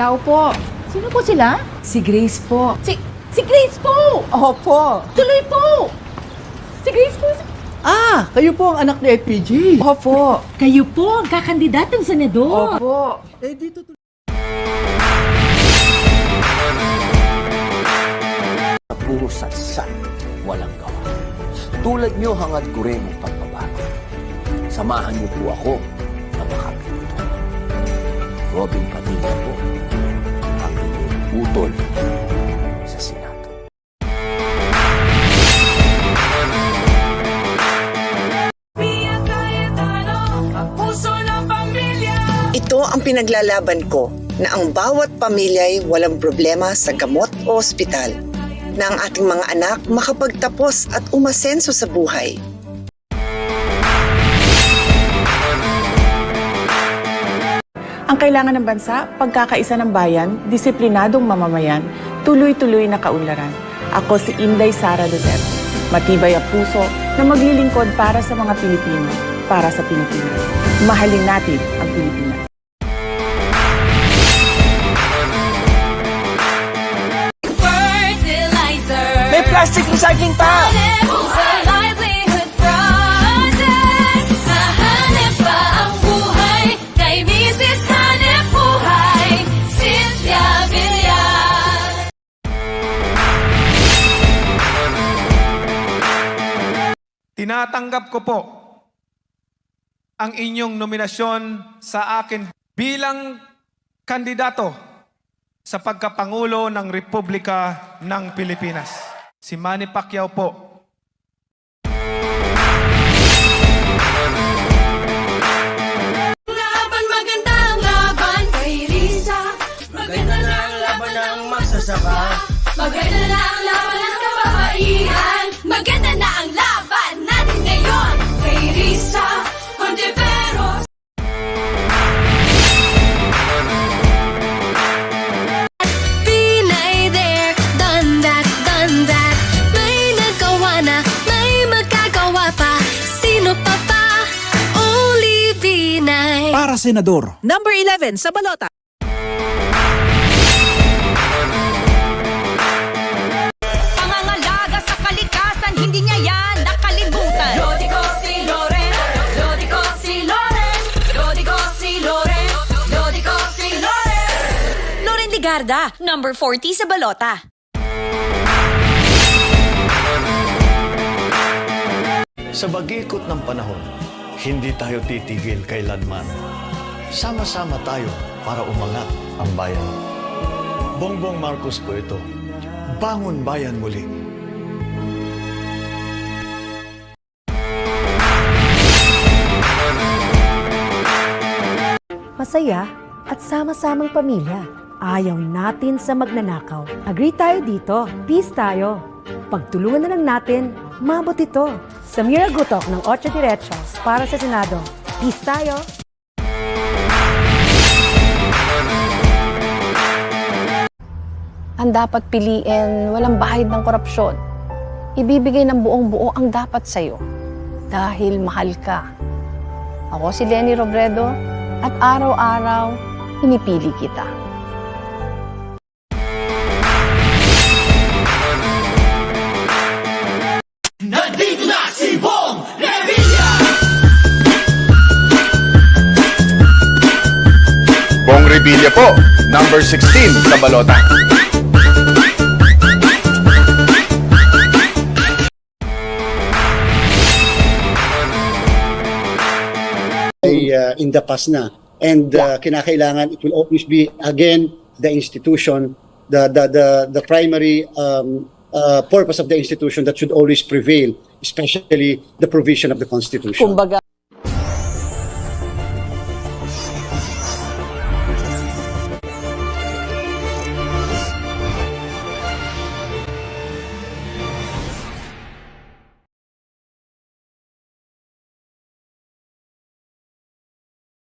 Tao po. Sino po sila? Si Grace po. Si Grace po! Opo. Tuloy po! Si Grace po! Ah, kayo po ang anak ni FPG. Opo. Kayo po ang kakandidatong senador! Opo. Eh, dito Puro satsat, walang gawa. Tulad nyo hangad ko rin ang pagbabago. Samahan niyo po ako na makapito. Robin Padilla po, ang inyong utol sa Senado. Ito ang pinaglalaban ko na ang bawat pamilya'y walang problema sa gamot o ospital, na ang ating mga anak makapagtapos at umasenso sa buhay. Ang kailangan ng bansa, pagkakaisa ng bayan, disiplinadong mamamayan, tuloy-tuloy na kaunlaran. Ako si Inday Sara Duterte. Matibay ang puso na maglilingkod para sa mga Pilipino, para sa Pilipinas. Mahalin natin ang Pilipinas. May plastic recycling pa! Tinatanggap ko po ang inyong nominasyon sa akin bilang kandidato sa pagkapangulo ng Republika ng Pilipinas. Si Manny Pacquiao po. Laban, maganda ang laban kay Risa. Maganda na ang laban ng magsasaka. Maganda na ang laban ng kababaihan. Maganda na ang laban natin ngayon kay Risa Hontiveros. Pinay there, done that, done that. May nagawa na, may magagawa pa. Sino pa pa? Only Pinay. para senador. Number 11 sa balota. Pangangalaga sa kalikasan, hindi niya yan nakalimutan. Lodi ko si Loren, Lodi ko si Loren, Lodi ko si Loren, Lodi ko si Loren. Loren Ligarda, number 40 sa balota. Sa pag-ikot ng panahon, hindi tayo titigil kailanman. Sama-sama tayo para umangat ang bayan. Bongbong Marcos po ito. Bangon bayan muli. Masaya at sama-samang pamilya. Ayaw natin sa magnanakaw. Agree tayo dito. Peace tayo. Pagtulungan na lang natin, mabot ito. Samira Gutok ng 8 Direchos para sa Senado. Peace tayo. Ang dapat piliin, walang bahid ng korupsyon. Ibibigay ng buong buo ang dapat sa'yo dahil mahal ka. Ako si Leni Robredo at araw-araw pinipili kita. Nandito na si Bong Revilla! Bong Revilla po, number 16 sa balota. In the past na. And kinakailangan, it will always be, again, the institution, the primary purpose of the institution that should always prevail, especially the provision of the Constitution. Kumbaga,